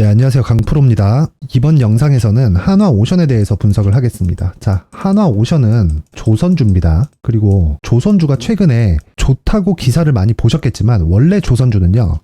네, 안녕하세요. 강프로입니다. 이번 영상에서는 한화오션에 대해서 분석을 하겠습니다. 자, 한화오션은 조선주입니다. 그리고 조선주가 최근에 좋다고 기사를 많이 보셨겠지만 원래 조선주는요.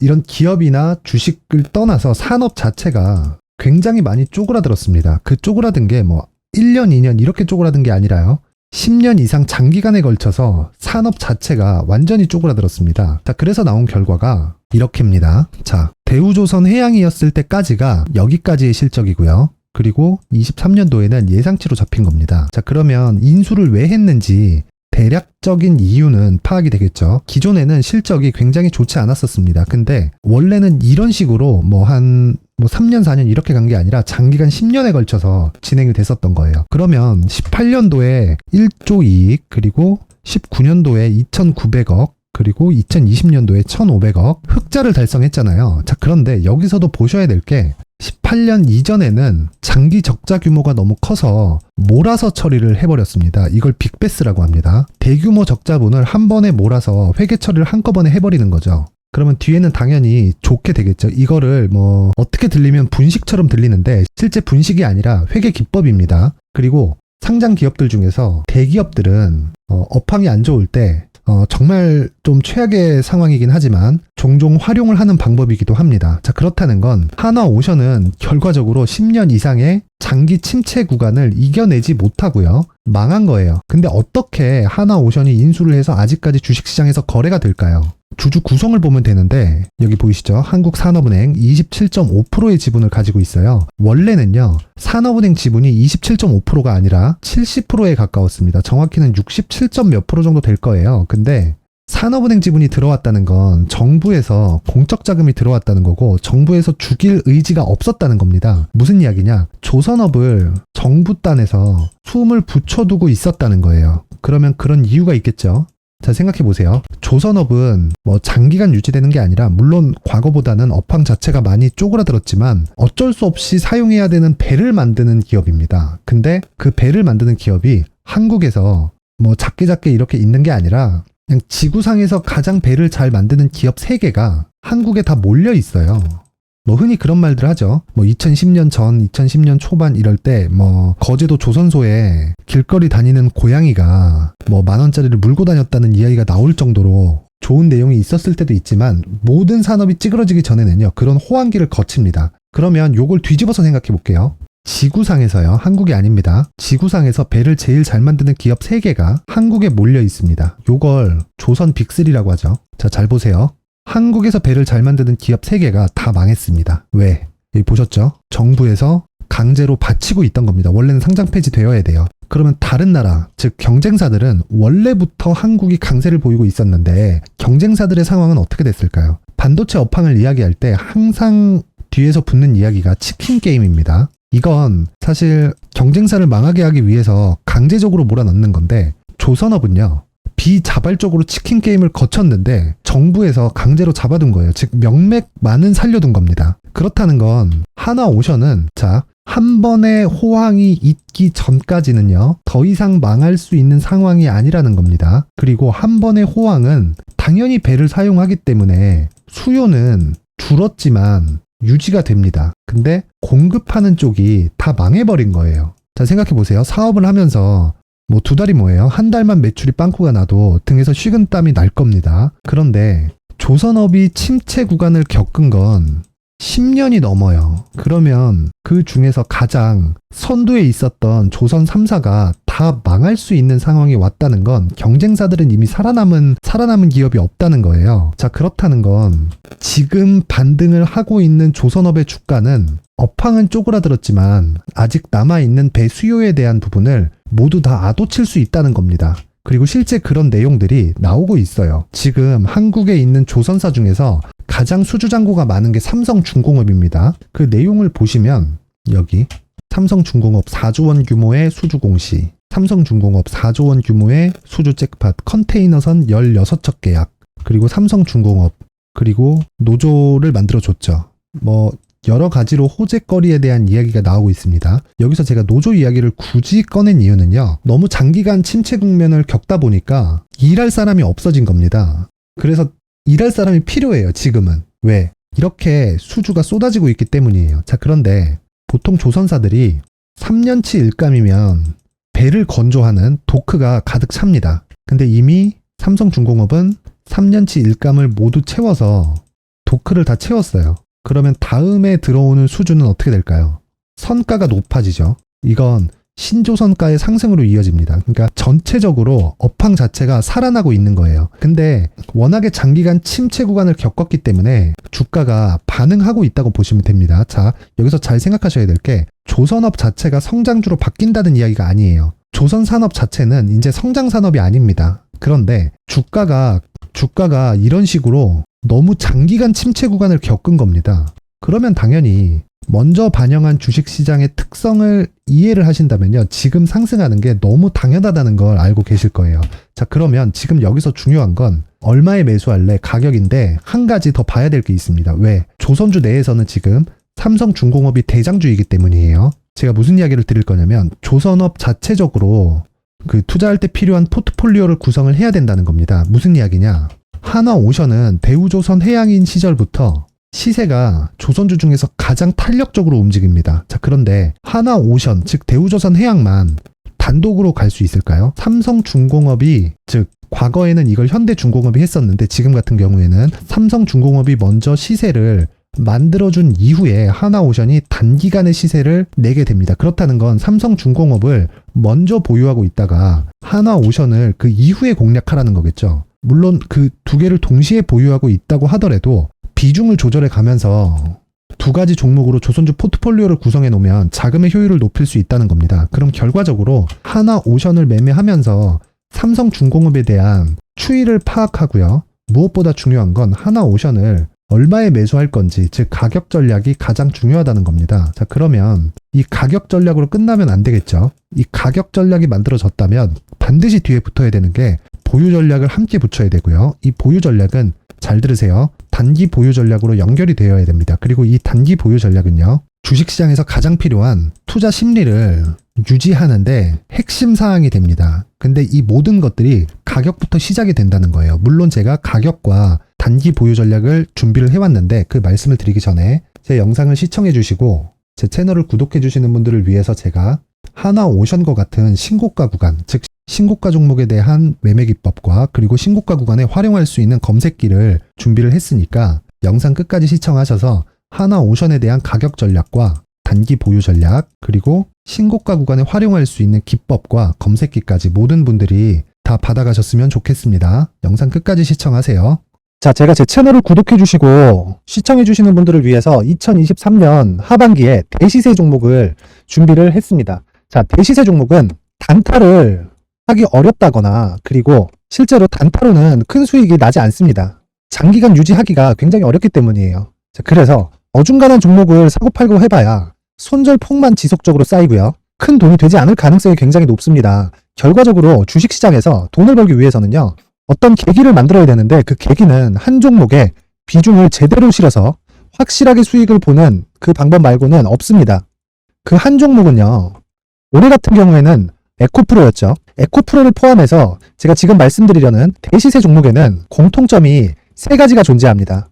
이런 기업이나 주식을 떠나서 산업 자체가 굉장히 많이 쪼그라들었습니다. 그 쪼그라든 게 1년, 2년 이렇게 쪼그라든 게 아니라요. 10년 이상 장기간에 걸쳐서 산업 자체가 완전히 쪼그라들었습니다. 자, 그래서 나온 결과가 이렇게입니다. 자, 대우조선 해양이었을 때까지가 여기까지의 실적이고요. 그리고 23년도에는 예상치로 잡힌 겁니다. 자, 그러면 인수를 왜 했는지 대략적인 이유는 파악이 되겠죠. 기존에는 실적이 굉장히 좋지 않았었습니다. 근데 원래는 이런 식으로 3년, 4년 이렇게 간 게 아니라 장기간 10년에 걸쳐서 진행이 됐었던 거예요. 그러면 18년도에 1조 이익, 그리고 19년도에 2,900억, 그리고 2020년도에 1,500억 흑자를 달성했잖아요. 자, 그런데 여기서도 보셔야 될 게 18년 이전에는 장기 적자 규모가 너무 커서 몰아서 처리를 해버렸습니다. 이걸 빅베스라고 합니다. 대규모 적자분을 한 번에 몰아서 회계 처리를 한꺼번에 해버리는 거죠. 그러면 뒤에는 당연히 좋게 되겠죠. 이거를 어떻게 들리면 분식처럼 들리는데 실제 분식이 아니라 회계 기법입니다. 그리고 상장 기업들 중에서 대기업들은 업황이 안 좋을 때 정말 좀 최악의 상황이긴 하지만 종종 활용을 하는 방법이기도 합니다. 자, 그렇다는 건 한화오션은 결과적으로 10년 이상의 장기 침체 구간을 이겨내지 못하고요. 망한 거예요. 근데 어떻게 한화오션이 인수를 해서 아직까지 주식시장에서 거래가 될까요? 주주 구성을 보면 되는데 여기 보이시죠? 한국산업은행 27.5%의 지분을 가지고 있어요. 원래는요. 산업은행 지분이 27.5%가 아니라 70%에 가까웠습니다. 정확히는 67점 몇 프로 정도 될 거예요. 근데 산업은행 지분이 들어왔다는 건 정부에서 공적 자금이 들어왔다는 거고 정부에서 죽일 의지가 없었다는 겁니다. 무슨 이야기냐? 조선업을 정부 딴에서 숨을 붙여두고 있었다는 거예요. 그러면 그런 이유가 있겠죠. 자, 생각해보세요. 조선업은 장기간 유지되는 게 아니라 물론 과거보다는 업황 자체가 많이 쪼그라들었지만 어쩔 수 없이 사용해야 되는 배를 만드는 기업입니다. 근데 그 배를 만드는 기업이 한국에서 작게 이렇게 있는 게 아니라 그냥 지구상에서 가장 배를 잘 만드는 기업 3개가 한국에 다 몰려 있어요. 흔히 그런 말들 하죠. 2010년 전, 2010년 초반 이럴 때 거제도 조선소에 길거리 다니는 고양이가 10,000원짜리를 물고 다녔다는 이야기가 나올 정도로 좋은 내용이 있었을 때도 있지만 모든 산업이 찌그러지기 전에는요. 그런 호황기를 거칩니다. 그러면 요걸 뒤집어서 생각해 볼게요. 지구상에서요. 한국이 아닙니다. 지구상에서 배를 제일 잘 만드는 기업 3개가 한국에 몰려 있습니다. 요걸 조선 빅3라고 하죠. 자, 잘 보세요. 한국에서 배를 잘 만드는 기업 3개가 다 망했습니다. 왜? 여기 보셨죠? 정부에서 강제로 바치고 있던 겁니다. 원래는 상장 폐지되어야 돼요. 그러면 다른 나라, 즉 경쟁사들은 원래부터 한국이 강세를 보이고 있었는데 경쟁사들의 상황은 어떻게 됐을까요? 반도체 업황을 이야기할 때 항상 뒤에서 붙는 이야기가 치킨 게임입니다. 이건 사실 경쟁사를 망하게 하기 위해서 강제적으로 몰아넣는 건데 조선업은요. 비자발적으로 치킨 게임을 거쳤는데 정부에서 강제로 잡아둔 거예요. 즉 명맥만은 살려둔 겁니다. 그렇다는 건 한화오션은 한 번의 호황이 있기 전까지는요. 더 이상 망할 수 있는 상황이 아니라는 겁니다. 그리고 한 번의 호황은 당연히 배를 사용하기 때문에 수요는 줄었지만 유지가 됩니다. 근데 공급하는 쪽이 다 망해버린 거예요. 자, 생각해보세요. 사업을 하면서 2달이 뭐예요? 한 달만 매출이 빵꾸가 나도 등에서 식은땀이 날 겁니다. 그런데 조선업이 침체 구간을 겪은 건 10년이 넘어요. 그러면 그 중에서 가장 선두에 있었던 조선 3사가 다 망할 수 있는 상황이 왔다는 건 경쟁사들은 이미 살아남은 기업이 없다는 거예요. 자, 그렇다는 건 지금 반등을 하고 있는 조선업의 주가는 업황은 쪼그라들었지만 아직 남아있는 배 수요에 대한 부분을 모두 다 아도칠 수 있다는 겁니다. 그리고 실제 그런 내용들이 나오고 있어요. 지금 한국에 있는 조선사 중에서 가장 수주잔고가 많은 게 삼성중공업입니다. 그 내용을 보시면 여기 삼성중공업 4조 원 규모의 수주 공시, 삼성중공업 4조 원 규모의 수주 잭팟, 컨테이너선 16척 계약, 그리고 삼성중공업, 그리고 노조를 만들어줬죠. 여러 가지로 호재거리에 대한 이야기가 나오고 있습니다. 여기서 제가 노조 이야기를 굳이 꺼낸 이유는요. 너무 장기간 침체 국면을 겪다 보니까 일할 사람이 없어진 겁니다. 그래서 일할 사람이 필요해요. 지금은. 왜? 이렇게 수주가 쏟아지고 있기 때문이에요. 자, 그런데 보통 조선사들이 3년치 일감이면 배를 건조하는 도크가 가득 찹니다. 근데 이미 삼성중공업은 3년치 일감을 모두 채워서 도크를 다 채웠어요. 그러면 다음에 들어오는 수주는 어떻게 될까요? 선가가 높아지죠. 이건 신조선가의 상승으로 이어집니다. 그러니까 전체적으로 업황 자체가 살아나고 있는 거예요. 근데 워낙에 장기간 침체 구간을 겪었기 때문에 주가가 반응하고 있다고 보시면 됩니다. 자, 여기서 잘 생각하셔야 될 게 조선업 자체가 성장주로 바뀐다는 이야기가 아니에요. 조선 산업 자체는 이제 성장 산업이 아닙니다. 그런데 주가가 이런 식으로 너무 장기간 침체 구간을 겪은 겁니다. 그러면 당연히 먼저 반영한 주식시장의 특성을 이해를 하신다면요. 지금 상승하는 게 너무 당연하다는 걸 알고 계실 거예요. 자, 그러면 지금 여기서 중요한 건 얼마에 매수할래? 가격인데 한 가지 더 봐야 될 게 있습니다. 왜? 조선주 내에서는 지금 삼성중공업이 대장주이기 때문이에요. 제가 무슨 이야기를 드릴 거냐면 조선업 자체적으로 그 투자할 때 필요한 포트폴리오를 구성을 해야 된다는 겁니다. 무슨 이야기냐? 한화오션은 대우조선 해양인 시절부터 시세가 조선주 중에서 가장 탄력적으로 움직입니다. 자, 그런데 한화오션, 즉 대우조선 해양만 단독으로 갈 수 있을까요? 삼성중공업이, 즉 과거에는 이걸 현대중공업이 했었는데 지금 같은 경우에는 삼성중공업이 먼저 시세를 만들어준 이후에 한화오션이 단기간의 시세를 내게 됩니다. 그렇다는 건 삼성중공업을 먼저 보유하고 있다가 한화오션을 그 이후에 공략하라는 거겠죠. 물론 그 두 개를 동시에 보유하고 있다고 하더라도 비중을 조절해 가면서 두 가지 종목으로 조선주 포트폴리오를 구성해 놓으면 자금의 효율을 높일 수 있다는 겁니다. 그럼 결과적으로 한화오션을 매매하면서 삼성중공업에 대한 추이를 파악하고요. 무엇보다 중요한 건 한화오션을 얼마에 매수할 건지, 즉 가격 전략이 가장 중요하다는 겁니다. 자, 그러면 이 가격 전략으로 끝나면 안 되겠죠. 이 가격 전략이 만들어졌다면 반드시 뒤에 붙어야 되는 게 보유 전략을 함께 붙여야 되고요. 이 보유 전략은 잘 들으세요. 단기 보유 전략으로 연결이 되어야 됩니다. 그리고 이 단기 보유 전략은요. 주식시장에서 가장 필요한 투자 심리를 유지하는데 핵심 사항이 됩니다. 근데 이 모든 것들이 가격부터 시작이 된다는 거예요. 물론 제가 가격과 단기 보유 전략을 준비를 해왔는데 그 말씀을 드리기 전에 제 영상을 시청해 주시고 제 채널을 구독해 주시는 분들을 위해서 제가 한화오션과 같은 신고가 구간, 즉 신고가 종목에 대한 매매 기법과 그리고 신고가 구간에 활용할 수 있는 검색기를 준비를 했으니까 영상 끝까지 시청하셔서 한화오션에 대한 가격 전략과 단기 보유 전략 그리고 신고가 구간에 활용할 수 있는 기법과 검색기까지 모든 분들이 다 받아가셨으면 좋겠습니다. 영상 끝까지 시청하세요. 자, 제가 제 채널을 구독해 주시고 시청해 주시는 분들을 위해서 2023년 하반기에 대시세 종목을 준비를 했습니다. 자, 대시세 종목은 단타를 하기 어렵다거나 그리고 실제로 단타로는 큰 수익이 나지 않습니다. 장기간 유지하기가 굉장히 어렵기 때문이에요. 자, 그래서 어중간한 종목을 사고팔고 해봐야 손절폭만 지속적으로 쌓이고요. 큰 돈이 되지 않을 가능성이 굉장히 높습니다. 결과적으로 주식시장에서 돈을 벌기 위해서는요. 어떤 계기를 만들어야 되는데 그 계기는 한 종목에 비중을 제대로 실어서 확실하게 수익을 보는 그 방법 말고는 없습니다. 그 한 종목은요. 올해 같은 경우에는 에코프로였죠. 에코프로를 포함해서 제가 지금 말씀드리려는 대시세 종목에는 공통점이 세 가지가 존재합니다.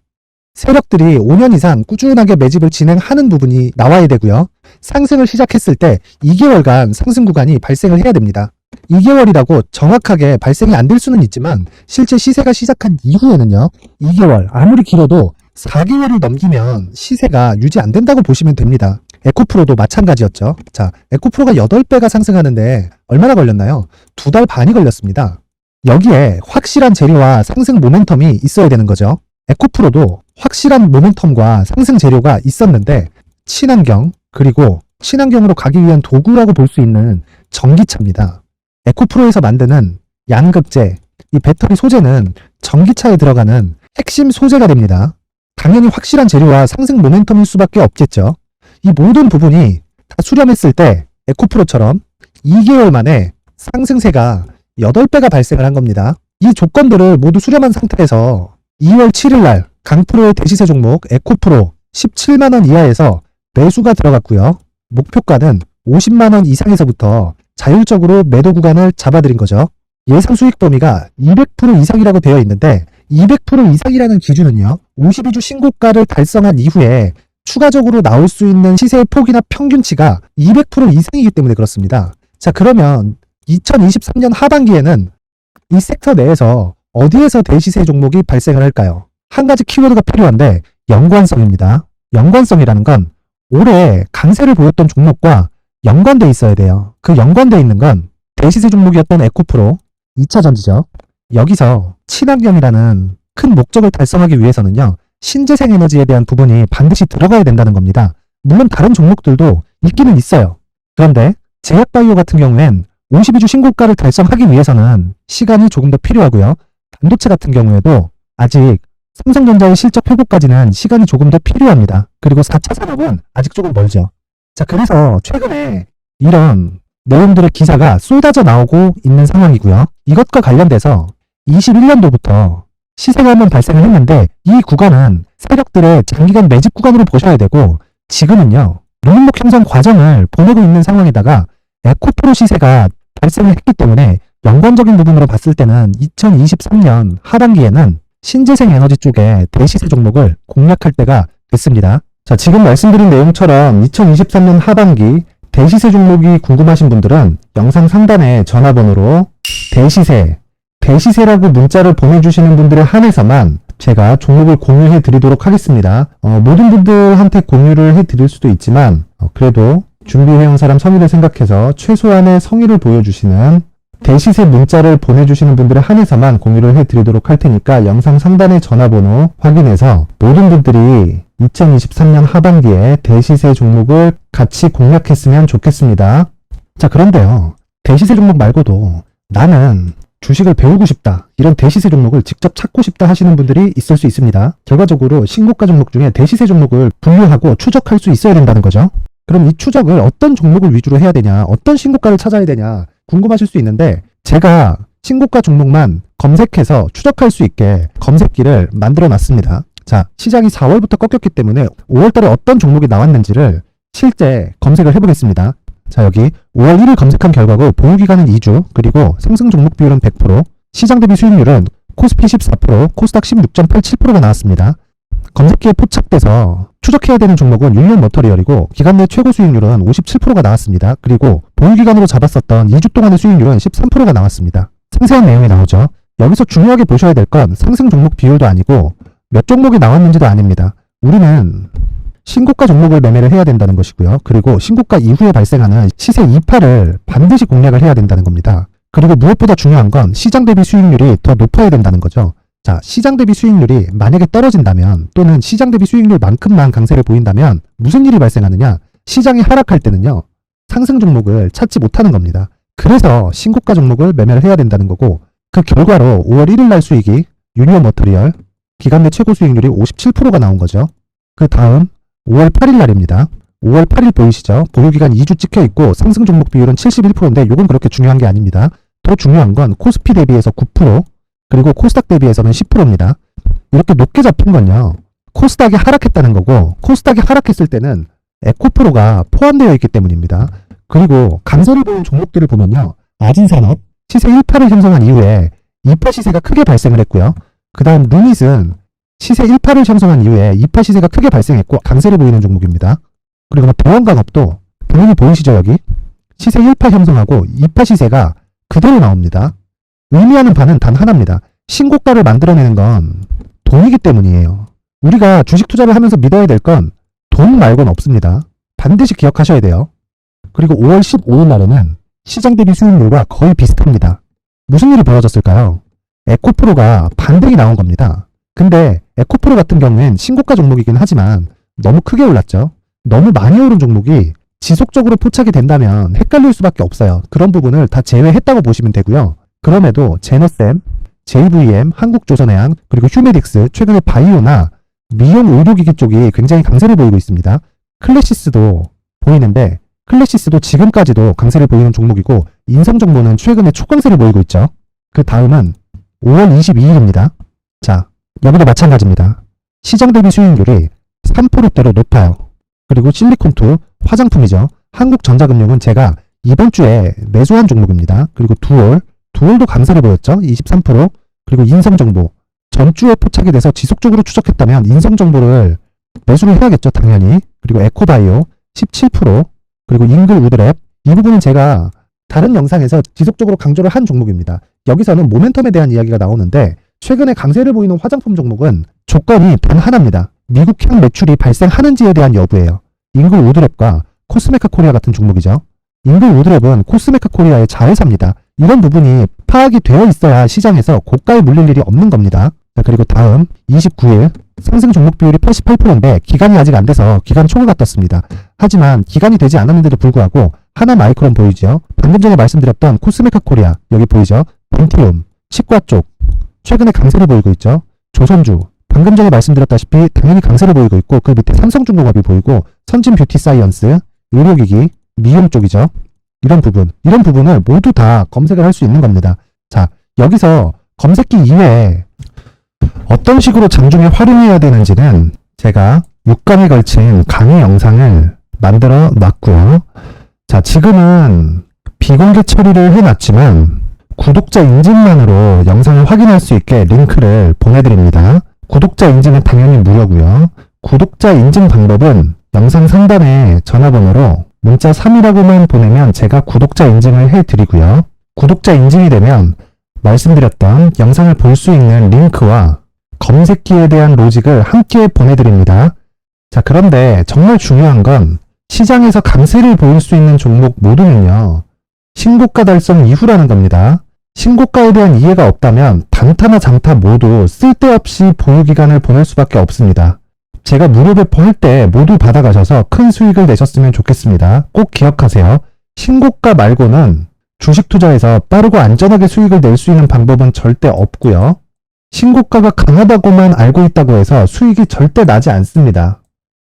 세력들이 5년 이상 꾸준하게 매집을 진행하는 부분이 나와야 되고요. 상승을 시작했을 때 2개월간 상승 구간이 발생을 해야 됩니다. 2개월이라고 정확하게 발생이 안 될 수는 있지만 실제 시세가 시작한 이후에는요. 2개월, 아무리 길어도 4개월을 넘기면 시세가 유지 안 된다고 보시면 됩니다. 에코프로도 마찬가지였죠. 자, 에코프로가 8배가 상승하는데 얼마나 걸렸나요? 2달 반이 걸렸습니다. 여기에 확실한 재료와 상승 모멘텀이 있어야 되는 거죠. 에코프로도 확실한 모멘텀과 상승 재료가 있었는데 친환경 그리고 친환경으로 가기 위한 도구라고 볼 수 있는 전기차입니다. 에코프로에서 만드는 양극재, 이 배터리 소재는 전기차에 들어가는 핵심 소재가 됩니다. 당연히 확실한 재료와 상승 모멘텀일 수밖에 없겠죠. 이 모든 부분이 다 수렴했을 때 에코프로처럼 2개월 만에 상승세가 8배가 발생을 한 겁니다. 이 조건들을 모두 수렴한 상태에서 2월 7일 날 강프로의 대시세 종목 에코프로 17만원 이하에서 매수가 들어갔고요. 목표가는 50만원 이상에서부터 자율적으로 매도 구간을 잡아드린 거죠. 예상 수익 범위가 200% 이상이라고 되어 있는데 200% 이상이라는 기준은요. 52주 신고가를 달성한 이후에 추가적으로 나올 수 있는 시세의 폭이나 평균치가 200% 이상이기 때문에 그렇습니다. 자, 그러면 2023년 하반기에는 이 섹터 내에서 어디에서 대시세 종목이 발생을 할까요? 한 가지 키워드가 필요한데 연관성입니다. 연관성이라는 건 올해 강세를 보였던 종목과 연관돼 있어야 돼요. 그 연관돼 있는 건 대시세 종목이었던 에코프로 2차전지죠. 여기서 친환경이라는 큰 목적을 달성하기 위해서는요, 신재생 에너지에 대한 부분이 반드시 들어가야 된다는 겁니다. 물론 다른 종목들도 있기는 있어요. 그런데 제약바이오 같은 경우엔 52주 신고가를 달성하기 위해서는 시간이 조금 더 필요하고요. 반도체 같은 경우에도 아직 삼성전자의 실적 회복까지는 시간이 조금 더 필요합니다. 그리고 4차 산업은 아직 조금 멀죠. 자, 그래서 최근에 이런 내용들의 기사가 쏟아져 나오고 있는 상황이고요. 이것과 관련돼서 21년도부터 시세가 한번 발생을 했는데 이 구간은 세력들의 장기간 매집 구간으로 보셔야 되고 지금은요, 눈목 형성 과정을 보내고 있는 상황에다가 에코프로 시세가 발생을 했기 때문에 연관적인 부분으로 봤을 때는 2023년 하반기에는 신재생 에너지 쪽에 대시세 종목을 공략할 때가 됐습니다. 자, 지금 말씀드린 내용처럼 2023년 하반기 대시세 종목이 궁금하신 분들은 영상 상단에 전화번호로 대시세라고 문자를 보내주시는 분들에 한해서만 제가 종목을 공유해 드리도록 하겠습니다. 모든 분들한테 공유를 해 드릴 수도 있지만 그래도 준비해온 사람 성의를 생각해서 최소한의 성의를 보여주시는 대시세 문자를 보내주시는 분들에 한해서만 공유를 해드리도록 할 테니까 영상 상단의 전화번호 확인해서 모든 분들이 2023년 하반기에 대시세 종목을 같이 공략했으면 좋겠습니다. 자, 그런데요, 대시세 종목 말고도 나는 주식을 배우고 싶다, 이런 대시세 종목을 직접 찾고 싶다 하시는 분들이 있을 수 있습니다. 결과적으로 신고가 종목 중에 대시세 종목을 분류하고 추적할 수 있어야 된다는 거죠. 그럼 이 추적을 어떤 종목을 위주로 해야 되냐, 어떤 신고가를 찾아야 되냐 궁금하실 수 있는데 제가 신고가 종목만 검색해서 추적할 수 있게 검색기를 만들어 놨습니다. 자, 시장이 4월부터 꺾였기 때문에 5월달에 어떤 종목이 나왔는지를 실제 검색을 해보겠습니다. 자, 여기 5월 1일 검색한 결과고 보유기간은 2주, 그리고 상승 종목 비율은 100%, 시장 대비 수익률은 코스피 14%, 코스닥 16.87%가 나왔습니다. 검색기에 포착돼서 추적해야 되는 종목은 율리언 머터리얼이고 기간 내 최고 수익률은 57%가 나왔습니다. 그리고 보유기간으로 잡았었던 2주 동안의 수익률은 13%가 나왔습니다. 상세한 내용이 나오죠. 여기서 중요하게 보셔야 될 건 상승 종목 비율도 아니고 몇 종목이 나왔는지도 아닙니다. 우리는 신고가 종목을 매매를 해야 된다는 것이고요. 그리고 신고가 이후에 발생하는 시세 이파를 반드시 공략을 해야 된다는 겁니다. 그리고 무엇보다 중요한 건 시장 대비 수익률이 더 높아야 된다는 거죠. 자, 시장 대비 수익률이 만약에 떨어진다면 또는 시장 대비 수익률만큼만 강세를 보인다면 무슨 일이 발생하느냐? 시장이 하락할 때는요, 상승 종목을 찾지 못하는 겁니다. 그래서 신고가 종목을 매매를 해야 된다는 거고, 그 결과로 5월 1일 날 수익이 율리언 머터리얼 기간 내 최고 수익률이 57%가 나온 거죠. 그 다음 5월 8일 날입니다. 5월 8일 보이시죠? 보유기간 2주 찍혀 있고 상승 종목 비율은 71%인데 이건 그렇게 중요한 게 아닙니다. 더 중요한 건 코스피 대비해서 9%, 그리고 코스닥 대비해서는 10%입니다. 이렇게 높게 잡힌 건요, 코스닥이 하락했다는 거고, 코스닥이 하락했을 때는 에코프로가 포함되어 있기 때문입니다. 그리고 강세를 보인 종목들을 보면요, 아진산업 시세 1파를 형성한 이후에 2파 시세가 크게 발생을 했고요. 그 다음 루닛은 시세 1파를 형성한 이후에 2파 시세가 크게 발생했고 강세를 보이는 종목입니다. 그리고 보원강업도 보이니 보이시죠? 여기 시세 1파 형성하고 2파 시세가 그대로 나옵니다. 의미하는 바는 단 하나입니다. 신고가를 만들어내는 건 돈이기 때문이에요. 우리가 주식 투자를 하면서 믿어야 될 건 돈 말고는 없습니다. 반드시 기억하셔야 돼요. 그리고 5월 15일 날에는 시장 대비 수익률과 거의 비슷합니다. 무슨 일이 벌어졌을까요? 에코프로가 반등이 나온 겁니다. 근데 에코프로 같은 경우엔 신고가 종목이긴 하지만 너무 크게 올랐죠. 너무 많이 오른 종목이 지속적으로 포착이 된다면 헷갈릴 수밖에 없어요. 그런 부분을 다 제외했다고 보시면 되고요. 그럼에도 제너셈, JVM, 한국조선해양, 그리고 휴메딕스, 최근에 바이오나 미용 의료기기 쪽이 굉장히 강세를 보이고 있습니다. 클래시스도 보이는데 클래시스도 지금까지도 강세를 보이는 종목이고 인성정보는 최근에 초강세를 보이고 있죠. 그 다음은 5월 22일입니다. 자, 여기도 마찬가지입니다. 시장 대비 수익률이 3%대로 높아요. 그리고 실리콘투, 화장품이죠. 한국전자금융은 제가 이번 주에 매수한 종목입니다. 그리고 두올도 강세를 보였죠. 23%. 그리고 인성정보, 전주에 포착이 돼서 지속적으로 추적했다면 인성정보를 매수를 해야겠죠, 당연히. 그리고 에코바이오 17%, 그리고 잉글 우드랩, 이 부분은 제가 다른 영상에서 지속적으로 강조를 한 종목입니다. 여기서는 모멘텀에 대한 이야기가 나오는데 최근에 강세를 보이는 화장품 종목은 조건이 단 하나입니다. 미국향 매출이 발생하는지에 대한 여부예요. 잉글 우드랩과 코스메카 코리아 같은 종목이죠. 잉글 우드랩은 코스메카 코리아의 자회사입니다. 이런 부분이 파악이 되어 있어야 시장에서 고가에 물릴 일이 없는 겁니다. 자, 그리고 다음 29일 상승 종목 비율이 88%인데 기간이 아직 안 돼서 기간 초과가 떴습니다. 하지만 기간이 되지 않았는데도 불구하고 하나 마이크론 보이죠? 방금 전에 말씀드렸던 코스메카 코리아 여기 보이죠? 벤티움, 치과 쪽 최근에 강세를 보이고 있죠? 조선주 방금 전에 말씀드렸다시피 당연히 강세를 보이고 있고 그 밑에 삼성중공업이 보이고 선진 뷰티 사이언스, 의료기기, 미용 쪽이죠. 이런 부분을 모두 다 검색을 할 수 있는 겁니다. 자, 여기서 검색기 이외에 어떤 식으로 장중에 활용해야 되는지는 제가 6강에 걸친 강의 영상을 만들어 놨고요. 자, 지금은 비공개 처리를 해놨지만 구독자 인증만으로 영상을 확인할 수 있게 링크를 보내드립니다. 구독자 인증은 당연히 무료고요. 구독자 인증 방법은 영상 상단에 전화번호로 문자 3이라고만 보내면 제가 구독자 인증을 해드리고요. 구독자 인증이 되면 말씀드렸던 영상을 볼 수 있는 링크와 검색기에 대한 로직을 함께 보내드립니다. 자, 그런데 정말 중요한 건 시장에서 강세를 보일 수 있는 종목 모두는요. 신고가 달성 이후라는 겁니다. 신고가에 대한 이해가 없다면 단타나 장타 모두 쓸데없이 보유기간을 보낼 수밖에 없습니다. 제가 무료 배포할 때 모두 받아가셔서 큰 수익을 내셨으면 좋겠습니다. 꼭 기억하세요. 신고가 말고는 주식 투자에서 빠르고 안전하게 수익을 낼 수 있는 방법은 절대 없고요. 신고가가 강하다고만 알고 있다고 해서 수익이 절대 나지 않습니다.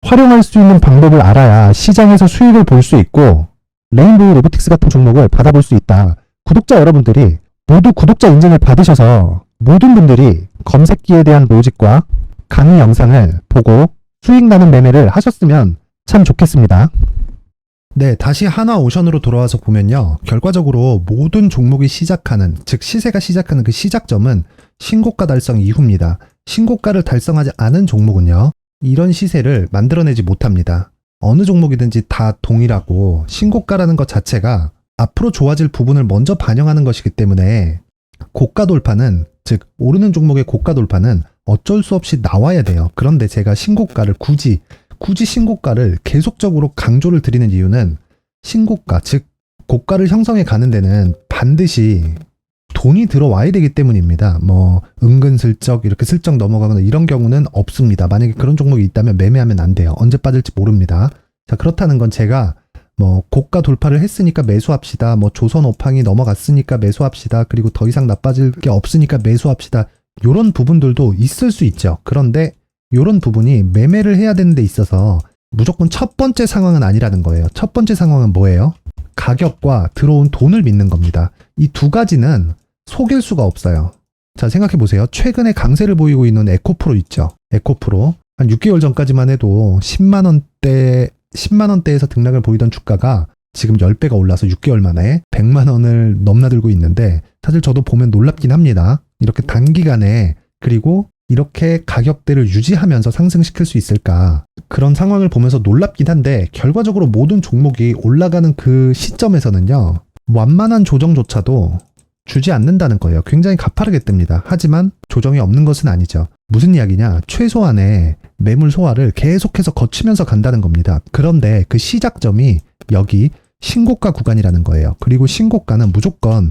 활용할 수 있는 방법을 알아야 시장에서 수익을 볼 수 있고 레인보우 로보틱스 같은 종목을 받아볼 수 있다. 구독자 여러분들이 모두 구독자 인증을 받으셔서 모든 분들이 검색기에 대한 로직과 강의 영상을 보고 수익 나는 매매를 하셨으면 참 좋겠습니다. 네, 다시 하나오션으로 돌아와서 보면요. 결과적으로 모든 종목이 시작하는, 즉 시세가 시작하는 그 시작점은 신고가 달성 이후입니다. 신고가를 달성하지 않은 종목은요. 이런 시세를 만들어내지 못합니다. 어느 종목이든지 다 동일하고 신고가라는 것 자체가 앞으로 좋아질 부분을 먼저 반영하는 것이기 때문에 고가 돌파는, 즉 오르는 종목의 고가 돌파는 어쩔 수 없이 나와야 돼요. 그런데 제가 신고가를 굳이 신고가를 계속적으로 강조를 드리는 이유는 신고가, 즉 고가를 형성해 가는 데는 반드시 돈이 들어와야 되기 때문입니다. 뭐 은근슬쩍 이렇게 슬쩍 넘어가거나 이런 경우는 없습니다. 만약에 그런 종목이 있다면 매매하면 안 돼요. 언제 빠질지 모릅니다. 자, 그렇다는 건 제가 뭐 고가 돌파를 했으니까 매수합시다. 뭐 조선 오팡이 넘어갔으니까 매수합시다. 그리고 더 이상 나빠질 게 없으니까 매수합시다. 요런 부분들도 있을 수 있죠. 그런데 요런 부분이 매매를 해야 되는 데 있어서 무조건 첫 번째 상황은 아니라는 거예요. 첫 번째 상황은 뭐예요? 가격과 들어온 돈을 믿는 겁니다. 이 두 가지는 속일 수가 없어요. 자, 생각해 보세요. 최근에 강세를 보이고 있는 에코프로 있죠. 에코프로. 한 6개월 전까지만 해도 10만 원대에서 등락을 보이던 주가가 지금 10배가 올라서 6개월 만에 100만 원을 넘나들고 있는데 사실 저도 보면 놀랍긴 합니다. 이렇게 단기간에 그리고 이렇게 가격대를 유지하면서 상승시킬 수 있을까? 그런 상황을 보면서 놀랍긴 한데 결과적으로 모든 종목이 올라가는 그 시점에서는요. 완만한 조정조차도 주지 않는다는 거예요. 굉장히 가파르게 뜹니다. 하지만 조정이 없는 것은 아니죠. 무슨 이야기냐? 최소한의 매물 소화를 계속해서 거치면서 간다는 겁니다. 그런데 그 시작점이 여기 신고가 구간이라는 거예요. 그리고 신고가는 무조건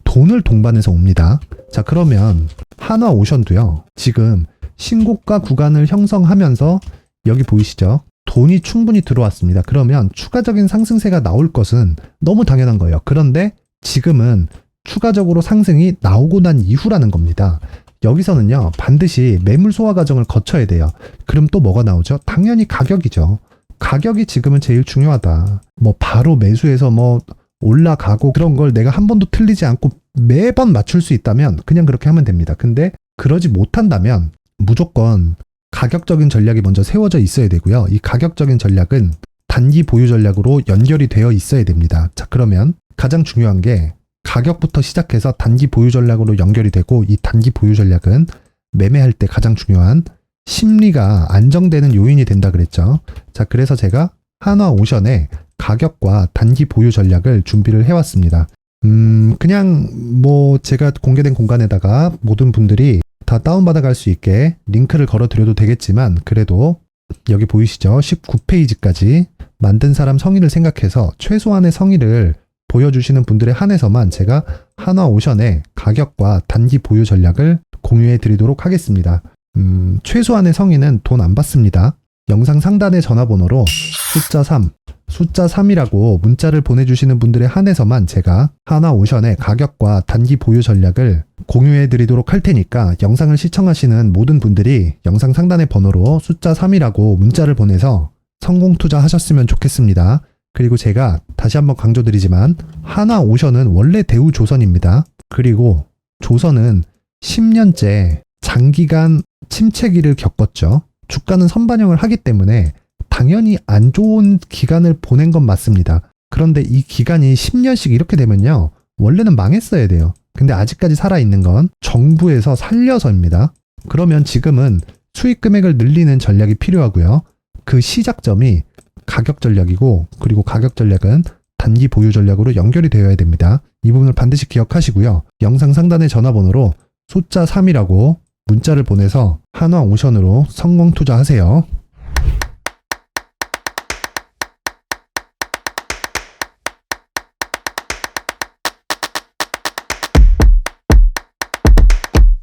돈을 동반해서 옵니다. 자, 그러면 한화오션도요. 지금 신고가 구간을 형성하면서 여기 보이시죠? 돈이 충분히 들어왔습니다. 그러면 추가적인 상승세가 나올 것은 너무 당연한 거예요. 그런데 지금은 추가적으로 상승이 나오고 난 이후라는 겁니다. 여기서는요. 반드시 매물 소화 과정을 거쳐야 돼요. 그럼 또 뭐가 나오죠? 당연히 가격이죠. 가격이 지금은 제일 중요하다. 뭐 바로 매수해서 뭐 올라가고 그런 걸 내가 한 번도 틀리지 않고 매번 맞출 수 있다면 그냥 그렇게 하면 됩니다. 근데 그러지 못한다면 무조건 가격적인 전략이 먼저 세워져 있어야 되고요. 이 가격적인 전략은 단기 보유 전략으로 연결이 되어 있어야 됩니다. 자, 그러면 가장 중요한 게 가격부터 시작해서 단기 보유 전략으로 연결이 되고, 이 단기 보유 전략은 매매할 때 가장 중요한 심리가 안정되는 요인이 된다 그랬죠. 자, 그래서 제가 한화오션의 가격과 단기 보유 전략을 준비를 해왔습니다. 그냥 뭐 제가 공개된 공간에다가 모든 분들이 다 다운받아 갈 수 있게 링크를 걸어드려도 되겠지만, 그래도 여기 보이시죠? 19페이지까지 만든 사람 성의를 생각해서 최소한의 성의를 보여주시는 분들에 한해서만 제가 한화오션의 가격과 단기 보유 전략을 공유해 드리도록 하겠습니다. 최소한의 성의는 돈 안 받습니다. 영상 상단의 전화번호로 숫자 3이라고 문자를 보내주시는 분들에 한해서만 제가 한화오션의 가격과 단기 보유 전략을 공유해 드리도록 할 테니까, 영상을 시청하시는 모든 분들이 영상 상단의 번호로 숫자 3이라고 문자를 보내서 성공 투자하셨으면 좋겠습니다. 그리고 제가 다시 한번 강조드리지만 한화오션은 원래 대우조선입니다. 그리고 조선은 10년째 장기간 침체기를 겪었죠. 주가는 선반영을 하기 때문에 당연히 안 좋은 기간을 보낸 건 맞습니다. 그런데 이 기간이 10년씩 이렇게 되면요, 원래는 망했어야 돼요. 근데 아직까지 살아있는 건 정부에서 살려서입니다. 그러면 지금은 수익 금액을 늘리는 전략이 필요하고요. 그 시작점이 가격 전략이고, 그리고 가격 전략은 단기 보유 전략으로 연결이 되어야 됩니다. 이 부분을 반드시 기억하시고요. 영상 상단의 전화번호로 숫자 3이라고 문자를 보내서 한화오션으로 성공 투자하세요.